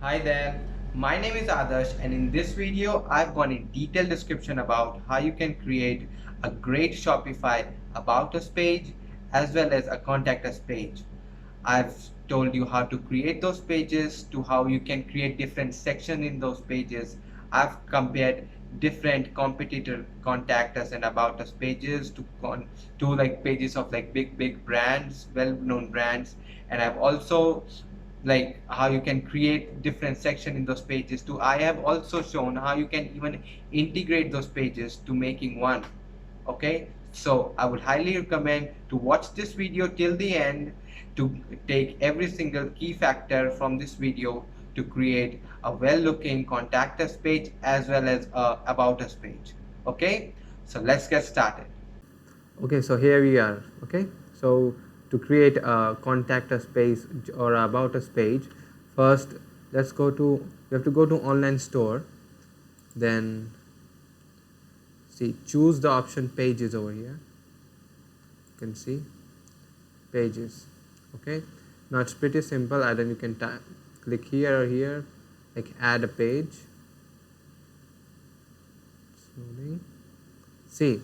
Hi there, my name is Adarsh, and in this video I've gone in detailed description about how you can create a great Shopify about us page as well as a contact us page. I've told you how to create those pages to how you can create different sections in those pages. I've compared different competitor contact us and about us pages to like pages of like big brands, well-known brands, and I've also like how you can create different section in those pages too. I have also shown how you can even integrate those pages to making one. Okay, so I would highly recommend to watch this video till the end to take every single key factor from this video to create a well looking contact us page as well as a about us page. Okay, so let's get started. Okay, so here we are. Okay, so to create a contact us page or about us page, first let's go to you have to go to online store, then see choose the option pages over here. You can see pages. Okay, now it's pretty simple. And then you can click here or here, like add a page. Slowly. See,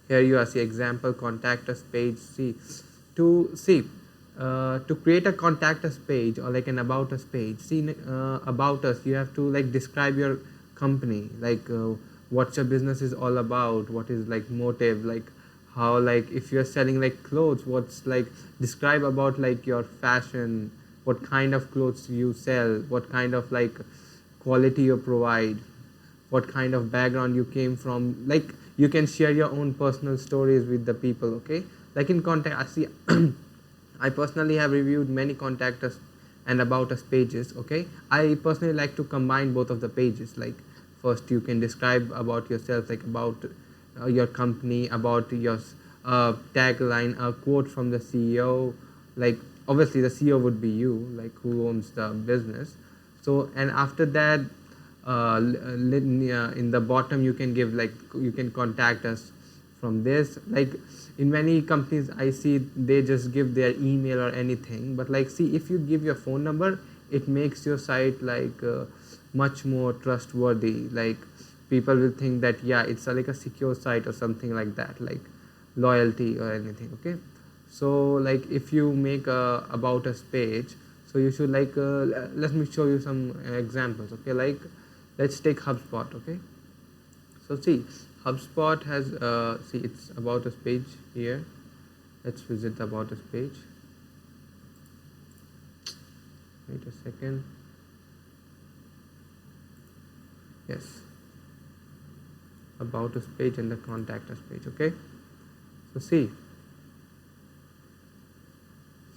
here you are. See example contact us page. To create a contact us page or like an about us page. See, about us, you have to like describe your company, like what your business is all about, what is like motive, like how, like if you're selling like clothes, what's like describe about like your fashion, what kind of clothes you sell, what kind of like quality you provide, what kind of background you came from. Like you can share your own personal stories with the people. Okay, like in contact I see I personally have reviewed many contact us and about us pages. Okay, I personally like to combine both of the pages. Like first you can describe about yourself, like about your company, about your tagline, a quote from the CEO. Like obviously the CEO would be you, like who owns the business. So and after that, in the bottom you can give like you can contact us from this. Like in many companies I see they just give their email or anything, but like see if you give your phone number, it makes your site like much more trustworthy. Like people will think that yeah, it's like a secure site or something like that, like loyalty or anything. Okay, so like if you make a about us page, so you should like let me show you some examples. Okay, like let's take HubSpot. Okay, so see HubSpot has see it's about us page here. Let's visit the about us page. Wait a second. Yes, about us page and the contact us page. Okay, so see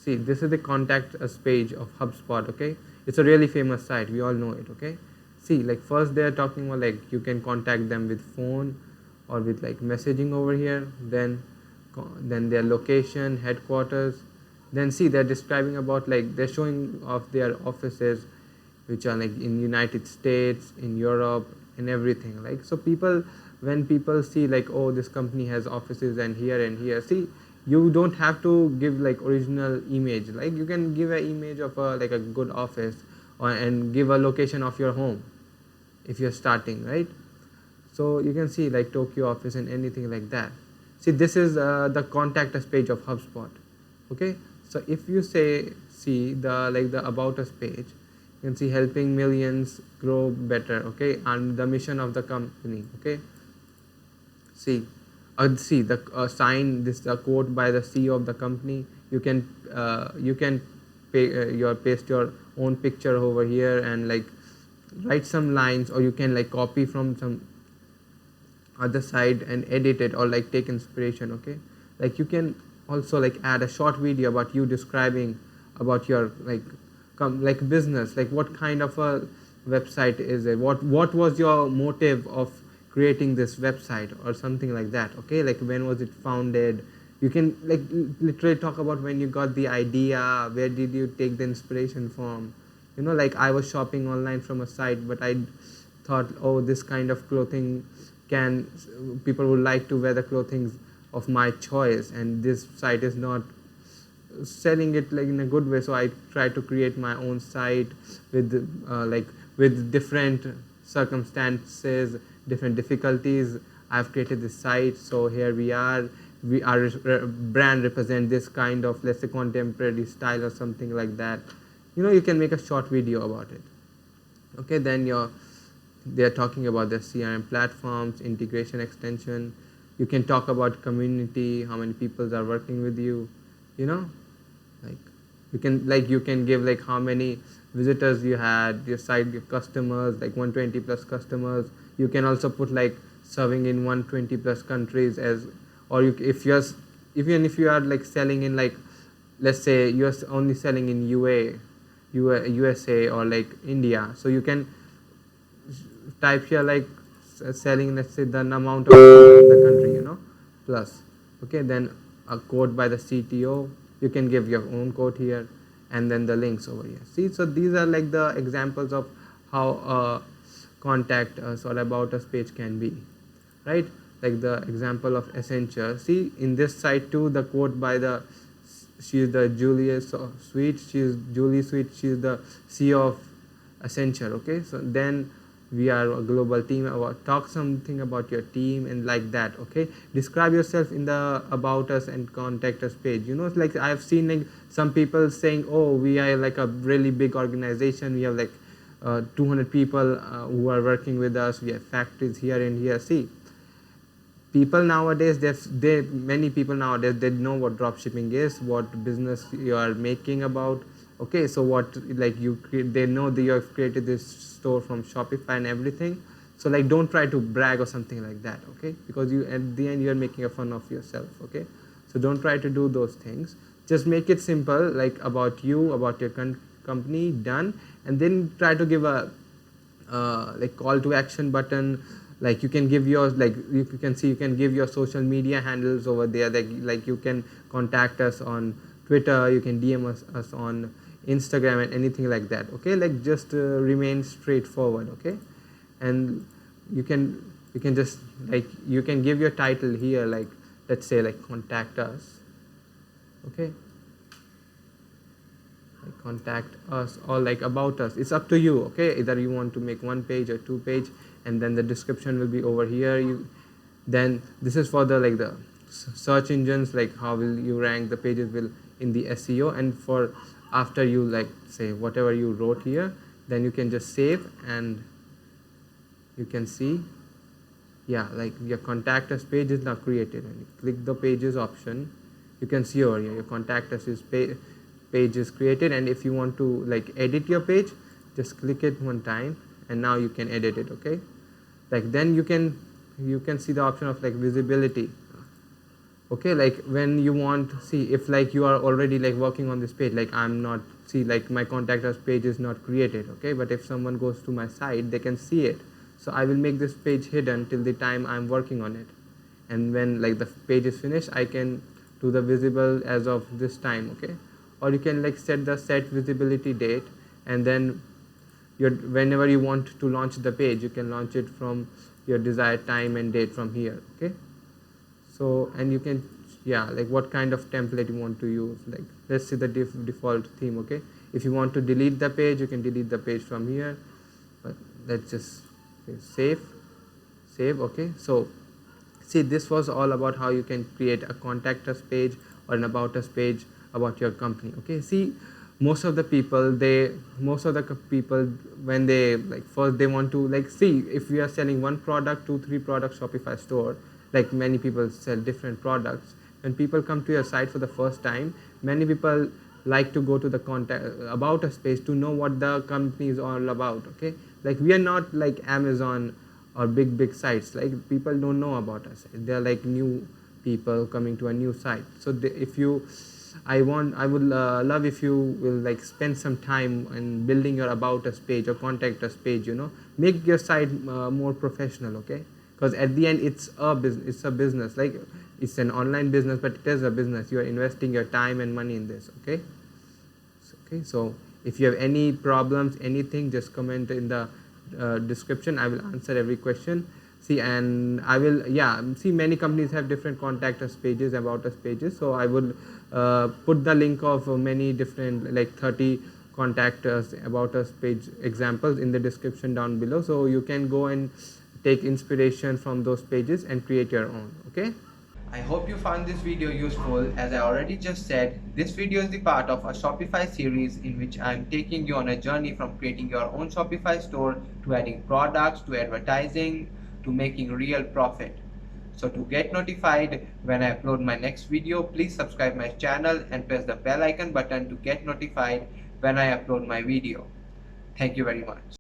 this is the contact us page of HubSpot. Okay, it's a really famous site, we all know it. Okay, see like first they're talking about like you can contact them with phone or with like messaging over here, then their location, headquarters, then see they're describing about like they're showing off their offices which are like in United States, in Europe, and everything. Like so people, when people see like oh this company has offices and here, see you don't have to give like original image. Like you can give an image of a like a good office, or and give a location of your home if you're starting, right? So you can see like Tokyo office and anything like that. See this is the contact us page of HubSpot. Okay, so if you say see the like the about us page, you can see helping millions grow better. Okay, and the mission of the company. Okay, see the sign, this quote by the CEO of the company. You can paste your own picture over here and like write some lines, or you can like copy from some other side and edit it, or like take inspiration. Okay, like you can also like add a short video about you describing about your like like business, like what kind of a website is it, what was your motive of creating this website or something like that. Okay, like when was it founded. You can like literally talk about when you got the idea, where did you take the inspiration from. Like I was shopping online from a site, but I thought, oh, this kind of clothing can people would like to wear the clothing of my choice, and this site is not selling it like in a good way, so I try to create my own site with like with different circumstances, different difficulties. I've created this site, so here we are. Our brand represent this kind of, let's say, contemporary style or something like that. You can make a short video about it. Okay, then they're talking about their CRM platforms, integration extension. You can talk about community, how many people are working with you. You know, like you can give like how many visitors you had, your site, your customers, like 120 plus customers. You can also put like serving in 120 plus countries as, or even if you are like selling in like, let's say you're only selling in USA or like India, so you can type here like selling, let's say, the amount of the country, plus. Okay, then a quote by the CTO. You can give your own quote here, and then the links over here. See, so these are like the examples of how contact us or about us page can be, right? Like the example of Accenture. See, in this site too, the quote by the, she is the Julie Sweet. She is Julie Sweet. She is the CEO of Accenture. Okay, so then we are a global team. Talk something about your team and like that. Okay, describe yourself in the about us and contact us page. It's like I've seen like some people saying, oh, we are like a really big organization. We have like 200 people who are working with us. We have factories here and here. See, people nowadays, many people nowadays, they know what dropshipping is, what business you are making about. Okay, so what, like they know that you have created this store from Shopify and everything. So like don't try to brag or something like that. Okay, because you at the end you are making a fun of yourself. Okay, so don't try to do those things. Just make it simple, like about you, about your company, done. And then try to give a like call to action button. Like you can give your, like you can see, you can give your social media handles over there. Like you can contact us on Twitter, you can DM us on Instagram and anything like that. Okay, like just remain straightforward. Okay, and you can just like you can give your title here, like let's say like contact us. Okay, like contact us or like about us. It's up to you. Okay, either you want to make 1 page or 2 page, and then the description will be over here. Then this is for the like the search engines, like how will you rank the pages will in the SEO. And for after you like say whatever you wrote here, then you can just save, and you can see, yeah, like your contact us page is now created. And you click the pages option, you can see over here your contact us page is created. And if you want to like edit your page, just click it one time, and now you can edit it. Okay, like then you can see the option of like visibility. Okay, like when you want, see if like you are already like working on this page, like I'm not, see like my contact us page is not created. Okay, but if someone goes to my site, they can see it. So I will make this page hidden till the time I'm working on it, and when like the page is finished, I can do the visible as of this time. Okay, or you can like set the set visibility date, and then whenever you want to launch the page, you can launch it from your desired time and date from here. Okay, so and you can, yeah, like what kind of template you want to use. Like let's say the default theme. Okay, if you want to delete the page, you can delete the page from here. But let's just save. Okay, so see, this was all about how you can create a contact us page or an about us page about your company. Okay, see, most of the people when they like first they want to like see if we are selling one product, 2-3 products Shopify store, like many people sell different products. When people come to your site for the first time, many people like to go to the contact about us page to know what the company is all about. Okay, like we are not like Amazon or big sites. Like people don't know about us, they're like new people coming to a new site. So if you I would love if you will like spend some time in building your about us page or contact us page. Make your site more professional. Okay, because at the end it's a business. Like it's an online business, but it is a business. You are investing your time and money in this. Okay, so if you have any problems, anything, just comment in the description. I will answer every question. See, and I will, yeah, see, many companies have different contact us pages, about us pages. So I would put the link of many different, like 30 contact us, about us page examples in the description down below. So you can go and take inspiration from those pages and create your own. Okay. I hope you found this video useful. As I already just said, this video is the part of a Shopify series in which I am taking you on a journey from creating your own Shopify store to adding products to advertising to making real profit. So to get notified when I upload my next video, please subscribe my channel and press the bell icon button to get notified when I upload my video. Thank you very much.